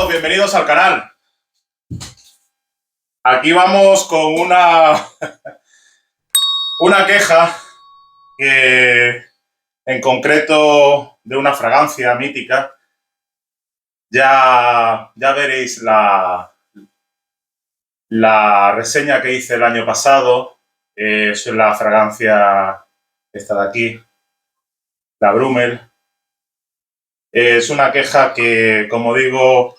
bienvenidos al canal. Aquí vamos con una queja que, en concreto, de una fragancia mítica. Ya veréis la reseña que hice el año pasado. Es la fragancia esta de aquí, la Brummel. Es una queja que, como digo,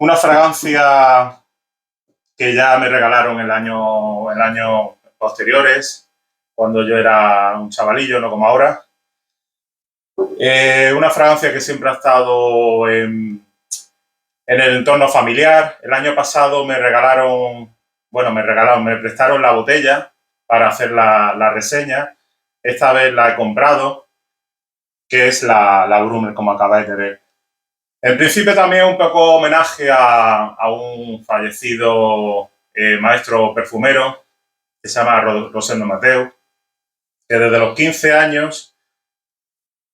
una fragancia que ya me regalaron el año posteriores, cuando yo era un chavalillo, no como ahora. Una fragancia que siempre ha estado en el entorno familiar. El año pasado me prestaron la botella para hacer la reseña. Esta vez la he comprado, que es la Brummel, como acabáis de ver. En principio también un poco homenaje a un fallecido maestro perfumero que se llama Rosendo Mateu, que desde los 15 años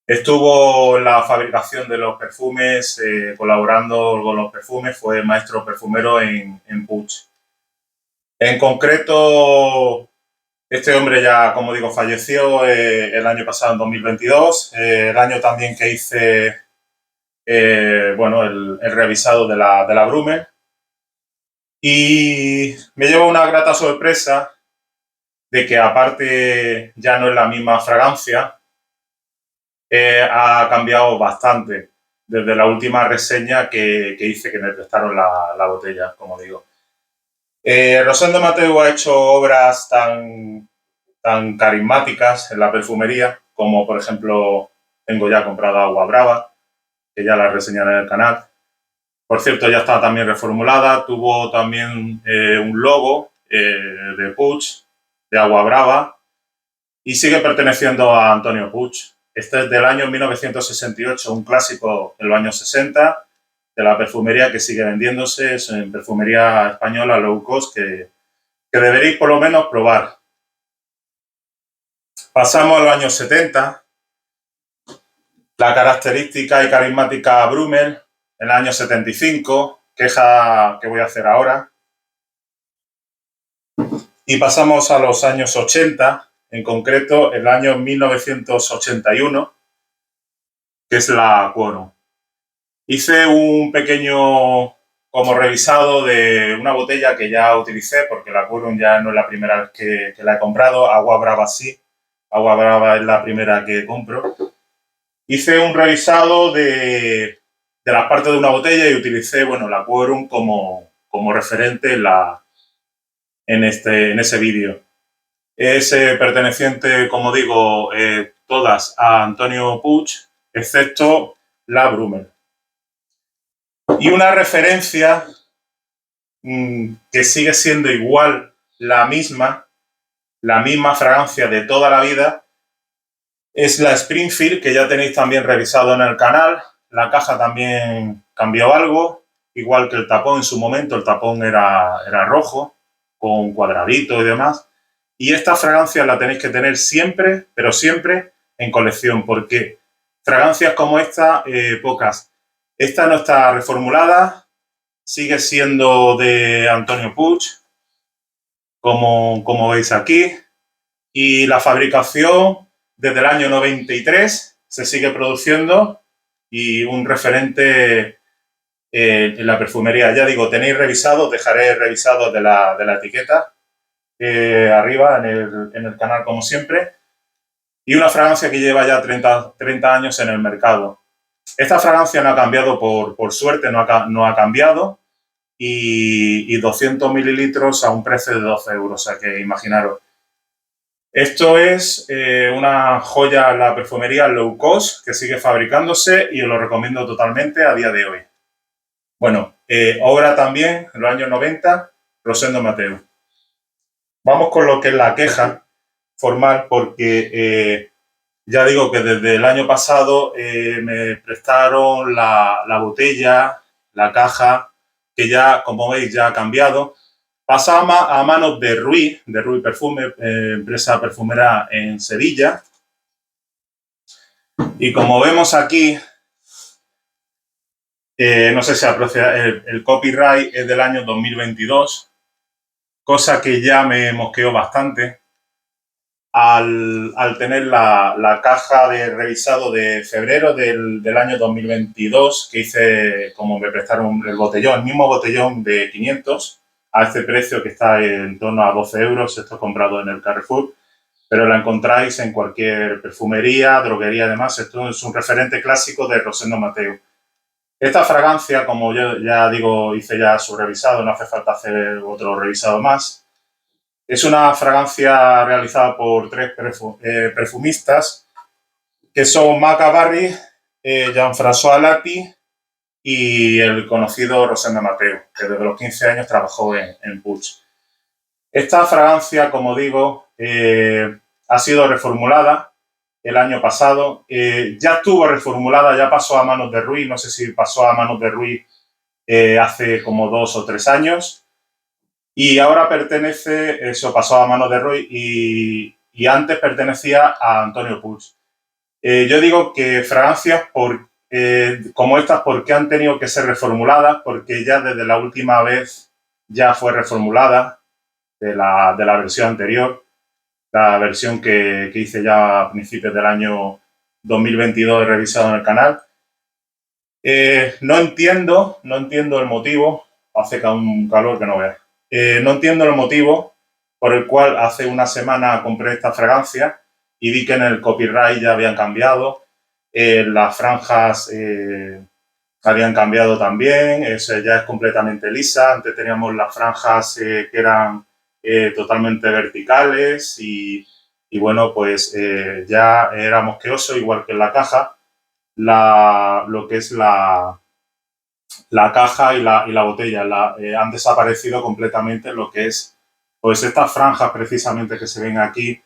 estuvo en la fabricación de los perfumes, colaborando con los perfumes, fue maestro perfumero en Puig. En concreto, este hombre ya, como digo, falleció el año pasado, en 2022, el año también que hice el revisado de la Brummel. Y me llevo una grata sorpresa de que, aparte, ya no es la misma fragancia, ha cambiado bastante desde la última reseña que hice, que me prestaron la botella, como digo. Rosendo Mateu ha hecho obras tan carismáticas en la perfumería, como por ejemplo, tengo ya comprado Agua Brava, que ya la reseñaré en el canal. Por cierto, ya está también reformulada. Tuvo también un logo de Puig, de Agua Brava, y sigue perteneciendo a Antonio Puig. Este es del año 1968, un clásico de los años 60, de la perfumería, que sigue vendiéndose. Es en perfumería española low cost, que deberéis por lo menos probar. Pasamos a los años 70. La característica y carismática Brummel, en el año 75, queja que voy a hacer ahora. Y pasamos a los años 80, en concreto el año 1981, que es la Quorum. Hice un pequeño como revisado de una botella que ya utilicé, porque la Quorum ya no es la primera vez que la he comprado. Agua Brava sí, Agua Brava es la primera que compro. Hice un revisado de las partes de una botella y utilicé, la Quorum como referente en ese vídeo. Es perteneciente, como digo, todas a Antonio Puig, excepto la Brummel. Y una referencia que sigue siendo igual la misma fragancia de toda la vida, es la Springfield, que ya tenéis también revisado en el canal. La caja también cambió algo, igual que el tapón en su momento. El tapón era rojo, con cuadraditos y demás. Y esta fragancia la tenéis que tener siempre, pero siempre, en colección, porque fragancias como esta, pocas. Esta no está reformulada, sigue siendo de Antonio Puig, como veis aquí. Y la fabricación, desde el año 93, se sigue produciendo, y un referente en la perfumería. Ya digo, tenéis revisados, dejaré revisados de la etiqueta arriba en el canal, como siempre. Y una fragancia que lleva ya 30 años en el mercado. Esta fragancia no ha cambiado, por suerte, no ha cambiado. Y 200 mililitros a un precio de 12 euros, o sea que imaginaros. Esto es una joya en la perfumería low cost, que sigue fabricándose, y os lo recomiendo totalmente a día de hoy. Bueno, obra también, en los años 90, Rosendo Mateu. Vamos con lo que es la queja formal, porque ya digo que desde el año pasado me prestaron la botella, la caja, que ya, como veis, ya ha cambiado. Pasaba a manos de Rui Perfume, empresa perfumera en Sevilla. Y como vemos aquí, No sé si aprecia, el copyright es del año 2022, cosa que ya me mosqueó bastante al tener la caja de revisado de febrero del año 2022, que hice como me prestaron el botellón, el mismo botellón de 500, a este precio que está en torno a 12 euros, esto es comprado en el Carrefour, pero la encontráis en cualquier perfumería, droguería, además, esto es un referente clásico de Rosendo Mateo. Esta fragancia, como yo ya digo, hice ya su revisado, no hace falta hacer otro revisado más. Es una fragancia realizada por tres perfumistas, que son Maca Barry, Jean-François Lati y el conocido Rosendo Mateo, que desde los 15 años trabajó en Puig. Esta fragancia, como digo, ha sido reformulada el año pasado. Ya estuvo reformulada, ya pasó a manos de Ruiz, no sé si pasó a manos de Ruiz hace como 2 o 3 años. Y ahora pertenece, eso pasó a manos de Ruiz y antes pertenecía a Antonio Puig. Yo digo que fragancias como estas, ¿por qué han tenido que ser reformuladas? Porque ya desde la última vez ya fue reformulada de la versión anterior, la versión que hice ya a principios del año 2022 he revisado en el canal. No entiendo el motivo, hace un calor que no veas. No entiendo el motivo por el cual hace una semana compré esta fragancia y vi que en el copyright ya habían cambiado, las franjas habían cambiado también, ya es completamente lisa. Antes teníamos las franjas que eran totalmente verticales y bueno, pues ya era mosqueoso, igual que en la caja, lo que es la caja y la botella. Han desaparecido completamente lo que es, pues estas franjas precisamente que se ven aquí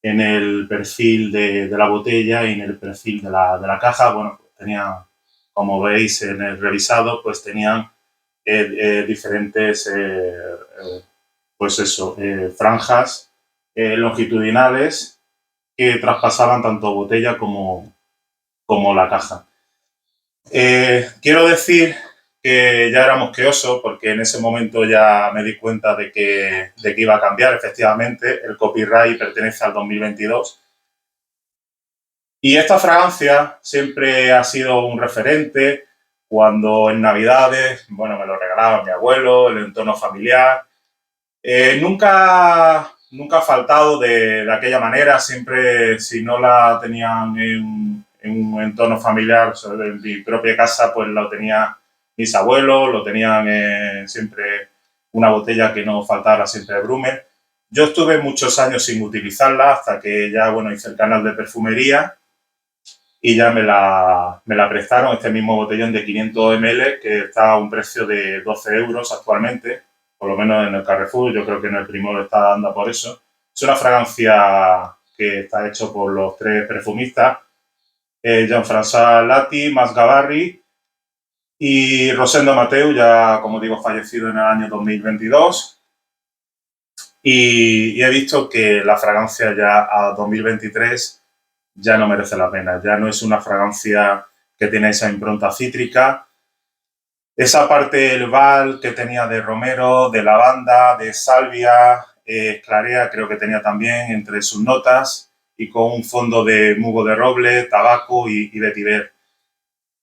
en el perfil de la botella y en el perfil de la caja. Bueno, pues tenían, como veis en el revisado, pues tenían diferentes, pues eso, franjas longitudinales que traspasaban tanto botella como la caja. Quiero decir que ya era mosqueoso porque en ese momento ya me di cuenta de que iba a cambiar. Efectivamente, el copyright pertenece al 2022. Y esta fragancia siempre ha sido un referente cuando en Navidades, bueno, me lo regalaba mi abuelo, el entorno familiar. Nunca ha faltado de aquella manera, siempre si no la tenían en un entorno familiar, o sea, en mi propia casa, pues lo tenía mis abuelos, lo tenían siempre una botella que no faltara siempre de Brummel. Yo estuve muchos años sin utilizarla hasta que ya, bueno, hice el canal de perfumería y ya me la prestaron, este mismo botellón de 500 ml, que está a un precio de 12 euros actualmente, por lo menos en el Carrefour. Yo creo que en el Primor está dando por eso. Es una fragancia que está hecho por los tres perfumistas, Jean-François Lati, Mas Gavarri y Rosendo Mateu, ya como digo fallecido en el año 2022. Y he visto que la fragancia ya a 2023 ya no merece la pena, ya no es una fragancia que tiene esa impronta cítrica. Esa parte herbal que tenía de romero, de lavanda, de salvia, clarea creo que tenía también entre sus notas, y con un fondo de musgo de roble, tabaco y vetiver.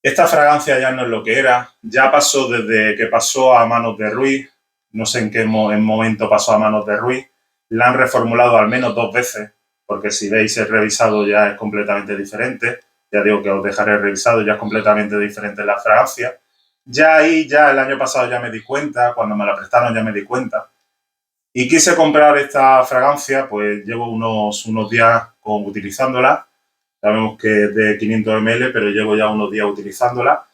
Esta fragancia ya no es lo que era, ya pasó desde que pasó a manos de Ruiz, no sé en qué momento pasó a manos de Ruiz, la han reformulado al menos 2 veces, porque si veis el revisado ya es completamente diferente. Ya digo que os dejaré el revisado, ya es completamente diferente la fragancia. Ya ahí, ya el año pasado ya me di cuenta, cuando me la prestaron ya me di cuenta. Y quise comprar esta fragancia, pues llevo unos días utilizándola. Sabemos que es de 500 ml, pero llevo ya unos días utilizándola.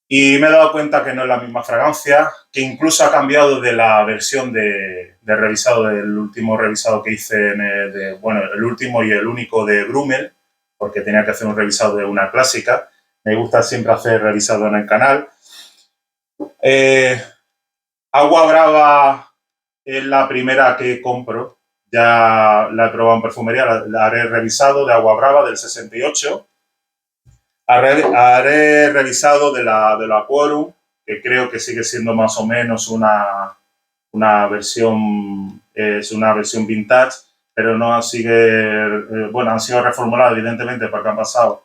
Y me he dado cuenta que no es la misma fragancia, que incluso ha cambiado de la versión de revisado, del último revisado que hice, bueno, el último y el único de Brummel, porque tenía que hacer un revisado de una clásica. Me gusta siempre hacer revisado en el canal. Agua Brava es la primera que compro. Ya la he probado en perfumería, la haré revisado de Agua Brava del 68. Haré revisado de la Quorum, que creo que sigue siendo más o menos una versión, es una versión vintage, pero no sigue, bueno, han sido reformuladas evidentemente porque han pasado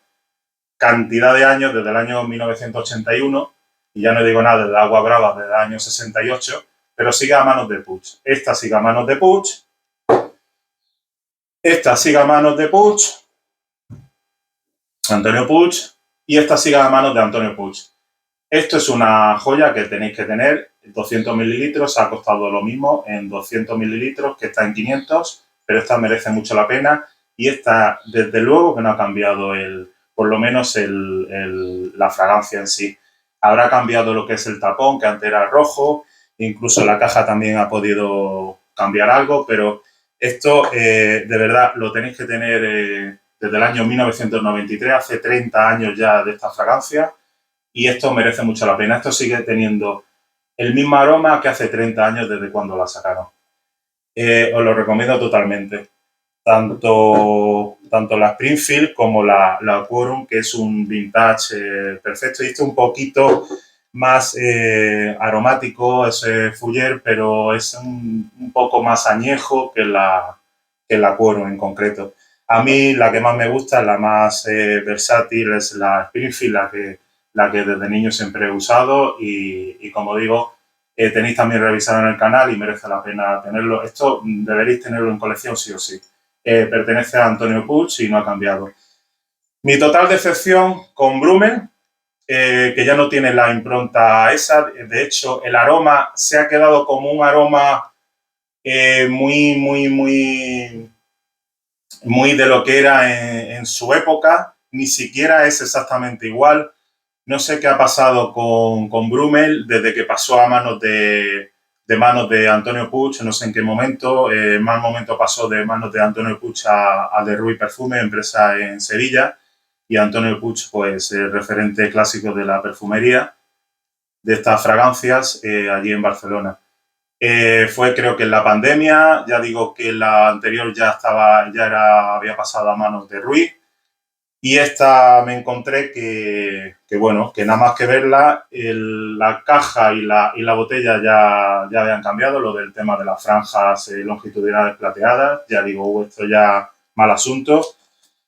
cantidad de años desde el año 1981 y ya no digo nada de la Agua Brava desde el año 68, pero sigue a manos de Puig. Esta sigue a manos de Puig, esta sigue a manos de Puig, Antonio Puig, y esta sigue a manos de Antonio Puig. Esto es una joya que tenéis que tener, 200 mililitros, ha costado lo mismo en 200 mililitros que está en 500, pero esta merece mucho la pena y esta, desde luego que no ha cambiado por lo menos la fragancia en sí. Habrá cambiado lo que es el tapón, que antes era rojo, incluso la caja también ha podido cambiar algo, pero esto de verdad lo tenéis que tener desde el año 1993, hace 30 años ya de esta fragancia, y esto merece mucho la pena. Esto sigue teniendo el mismo aroma que hace 30 años desde cuando la sacaron. Os lo recomiendo totalmente. Tanto la Springfield como la Quorum, que es un vintage perfecto. Y este un poquito más aromático, es Fuller, pero es un poco más añejo que la Quorum en concreto. A mí la que más me gusta, la más versátil, es la Springfield, la que desde niño siempre he usado y como digo, tenéis también revisado en el canal y merece la pena tenerlo. Esto deberéis tenerlo en colección sí o sí. Pertenece a Antonio Puig y no ha cambiado. Mi total decepción con Brummel, que ya no tiene la impronta esa. De hecho, el aroma se ha quedado como un aroma muy de lo que era en su época. Ni siquiera es exactamente igual. No sé qué ha pasado con Brummel desde que pasó a manos manos de Antonio Puig, no sé en qué momento. Más momento pasó de manos de Antonio Puig a de Ruiz Perfume, empresa en Sevilla, y Antonio Puig, pues referente clásico de la perfumería, de estas fragancias, allí en Barcelona. Fue creo que en la pandemia, ya digo que la anterior había pasado a manos de Ruiz. Y esta me encontré bueno, que nada más que verla, la caja y la botella ya habían cambiado, lo del tema de las franjas longitudinales plateadas. Ya digo, esto ya mal asunto.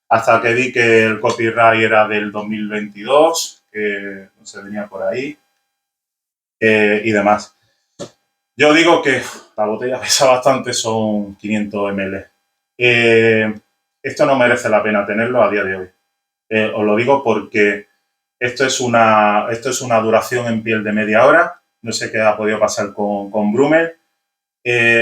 Hasta que vi que el copyright era del 2022, que no se venía por ahí, y demás. Yo digo que la botella pesa bastante, son 500 ml. Esto no merece la pena tenerlo a día de hoy. Os lo digo porque esto es una duración en piel de media hora. No sé qué ha podido pasar con Brummel.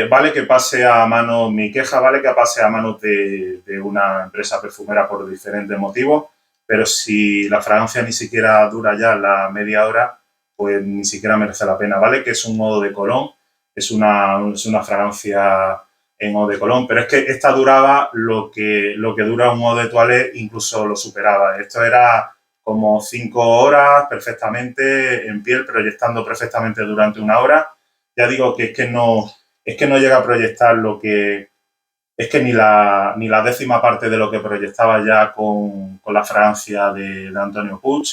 Vale que pase a manos, mi queja vale que pase a manos de una empresa perfumera por diferentes motivos, pero si la fragancia ni siquiera dura ya la media hora, pues ni siquiera merece la pena. Vale que es un modo de colón, es una fragancia en eau de Cologne, pero es que esta duraba lo que dura un eau de toilette, incluso lo superaba. Esto era como 5 horas perfectamente en piel, proyectando perfectamente durante una hora. Ya digo que es que no llega a proyectar lo que... Es que ni la décima parte de lo que proyectaba ya con la fragancia de Antonio Puig.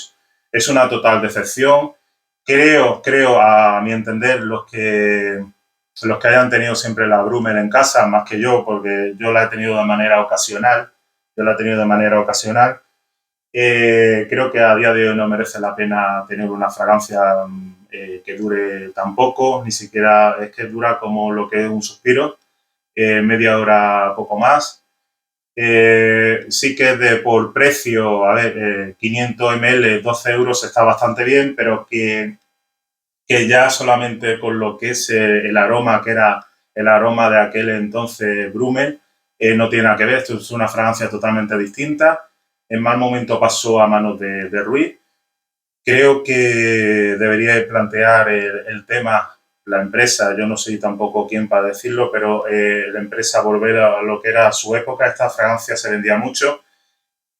Es una total decepción. Creo, a mi entender, los que hayan tenido siempre la Brummel en casa, más que yo, porque yo la he tenido de manera ocasional, creo que a día de hoy no merece la pena tener una fragancia que dure tan poco, ni siquiera es que dura como lo que es un suspiro, media hora poco más. Sí que por precio, a ver, 500 ml, 12 euros está bastante bien, pero que ya solamente con lo que es el aroma, que era el aroma de aquel entonces Brummel, no tiene nada que ver. Esto es una fragancia totalmente distinta. En mal momento pasó a manos de Ruiz. Creo que debería plantear el tema, la empresa, yo no soy tampoco quien para decirlo, pero la empresa volver a lo que era su época. Esta fragancia se vendía mucho.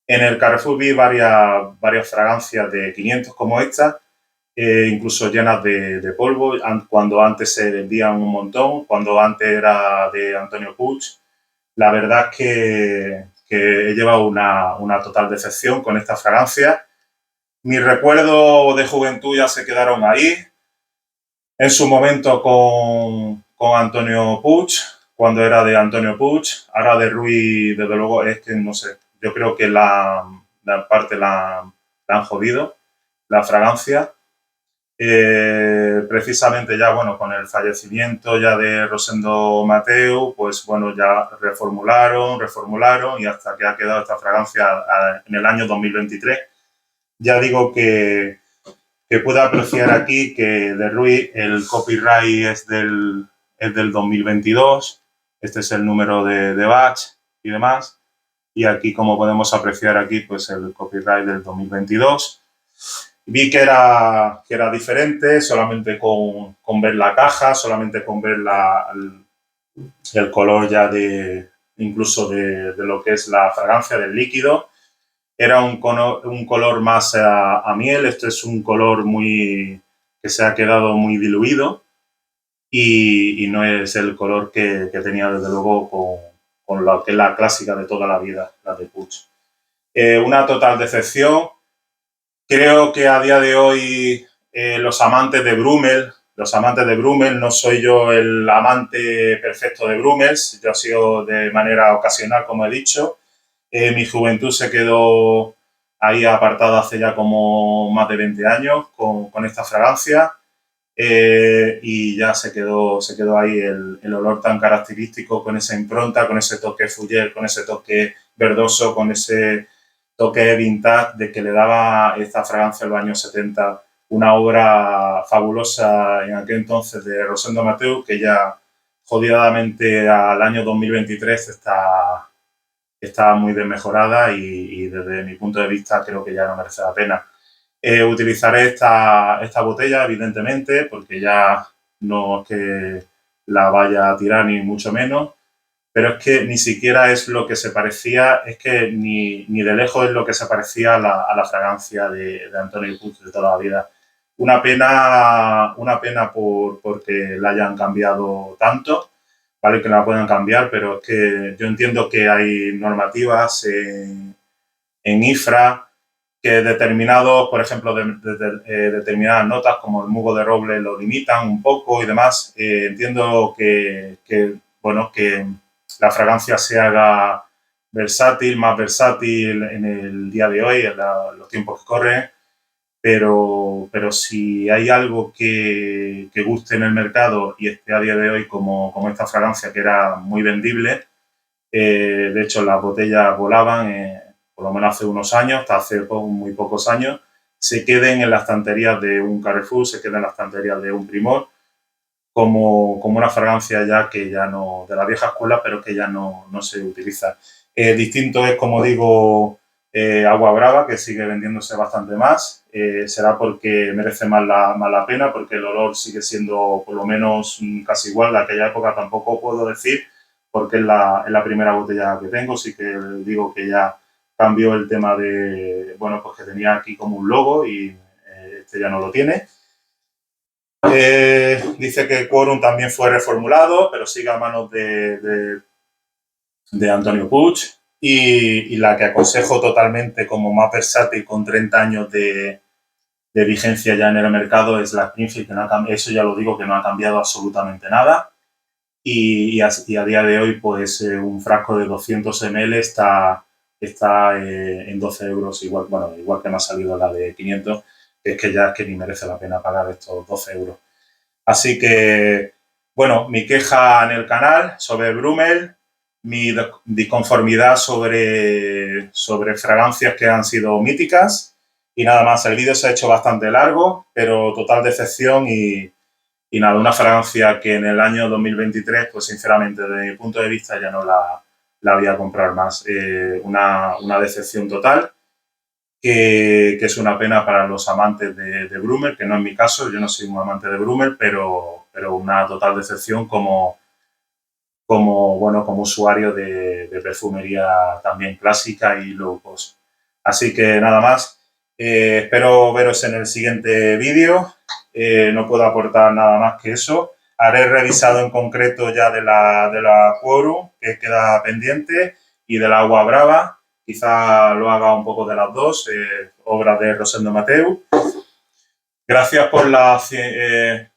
En el Carrefour vi varias fragancias de 500 como esta, incluso llenas de polvo, cuando antes se vendían un montón, cuando antes era de Antonio Puig. La verdad es que he llevado una total decepción con esta fragancia. Mis recuerdos de juventud ya se quedaron ahí. En su momento con Antonio Puig, cuando era de Antonio Puig. Ahora de Rui, desde luego, es que no sé. Yo creo que la parte la han jodido, la fragancia. Precisamente ya, bueno, con el fallecimiento ya de Rosendo Mateu, pues bueno, ya reformularon y hasta que ha quedado esta fragancia en el año 2023. Ya digo que puedo apreciar aquí que de Rui el copyright es del 2022, este es el número de batch y demás, y aquí como podemos apreciar aquí pues el copyright del 2022. Vi que era diferente solamente con ver la caja, solamente con ver el color ya incluso de lo que es la fragancia del líquido. Era un color más a miel, esto es un color que se ha quedado muy diluido y no es el color que tenía desde luego con lo que es la clásica de toda la vida, la de Puig. Una total decepción. Creo que a día de hoy los amantes de Brummel, no soy yo el amante perfecto de Brummel, yo he sido de manera ocasional, como he dicho. Mi juventud se quedó ahí apartada hace ya como más de 20 años con esta fragancia y ya se quedó ahí el olor tan característico con esa impronta, con ese toque Fougère, con ese toque verdoso, con ese toque vintage de que le daba esta fragancia en los años 70, una obra fabulosa en aquel entonces de Rosendo Mateu, que ya jodidamente al año 2023 está muy desmejorada y desde mi punto de vista creo que ya no merece la pena. Utilizaré esta botella, evidentemente, porque ya no es que la vaya a tirar ni mucho menos, pero es que ni siquiera es lo que se parecía, es que ni de lejos es lo que se parecía a la fragancia de Antonio Puig de toda la vida. Una pena porque la hayan cambiado tanto, ¿vale? Que la puedan cambiar, pero es que yo entiendo que hay normativas en IFRA que determinados, por ejemplo, determinadas notas como el mugo de roble lo limitan un poco y demás. Entiendo bueno, que la fragancia se haga más versátil en el día de hoy, en los tiempos que corren, pero si hay algo que guste en el mercado y esté a día de hoy como esta fragancia que era muy vendible, de hecho las botellas volaban, por lo menos hace unos años, hasta hace muy pocos años, se queden en las estanterías de un Carrefour, se queden en las estanterías de un Primor, como una fragancia ya que ya no, de la vieja escuela, pero que ya no se utiliza. Distinto es, como digo, Agua Brava, que sigue vendiéndose bastante más. Será porque merece más la pena, porque el olor sigue siendo por lo menos casi igual. De aquella época tampoco puedo decir, porque es la primera botella que tengo. Sí que digo que ya cambió el tema de, bueno, pues que tenía aquí como un logo y este ya no lo tiene. Dice que Quorum también fue reformulado, pero sigue a manos de Antonio Puig. Y la que aconsejo totalmente como más versátil con 30 años de vigencia ya en el mercado es la Springfield, que no eso ya lo digo, que no ha cambiado absolutamente nada. Y a día de hoy, pues un frasco de 200 ml está en 12 euros, igual que me ha salido la de 500, que es que ya es que ni merece la pena pagar estos 12 euros. Así que, bueno, mi queja en el canal sobre Brummel, mi disconformidad sobre fragancias que han sido míticas y nada más. El vídeo se ha hecho bastante largo, pero total decepción y nada, una fragancia que en el año 2023, pues sinceramente, desde mi punto de vista ya no la voy a comprar más. Una decepción total. Que es una pena para los amantes de Brummel, que no es mi caso, yo no soy un amante de Brummel, pero una total decepción como usuario de perfumería también clásica y low cost. Así que nada más, espero veros en el siguiente vídeo, no puedo aportar nada más que eso. Haré revisado en concreto ya de la Quorum, que queda pendiente, y del Agua Brava. quizá lo haga un poco de las dos, obras de Rosendo Mateu. Gracias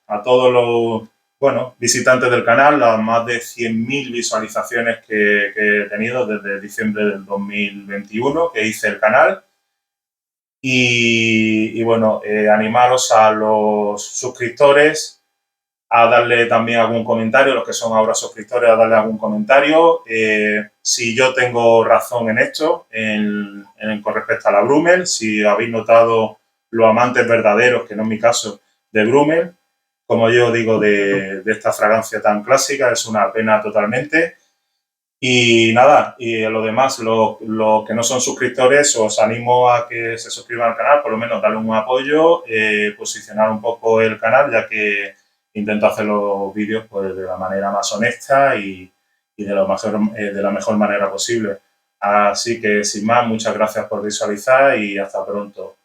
a todos los visitantes del canal, las más de 100.000 visualizaciones que he tenido desde diciembre del 2021 que hice el canal. Y bueno, animaros a los suscriptores a darle también algún comentario, los que son ahora suscriptores, a darle algún comentario. Si yo tengo razón en esto, con respecto a la Brumel, si habéis notado los amantes verdaderos, que no es mi caso, de Brumel, como yo digo, de esta fragancia tan clásica, es una pena totalmente. Y nada, y a lo demás, los que no son suscriptores, os animo a que se suscriban al canal, por lo menos darle un apoyo, posicionar un poco el canal, ya que intento hacer los vídeos pues, de la manera más honesta y de la mejor manera posible. Así que, sin más, muchas gracias por visualizar y hasta pronto.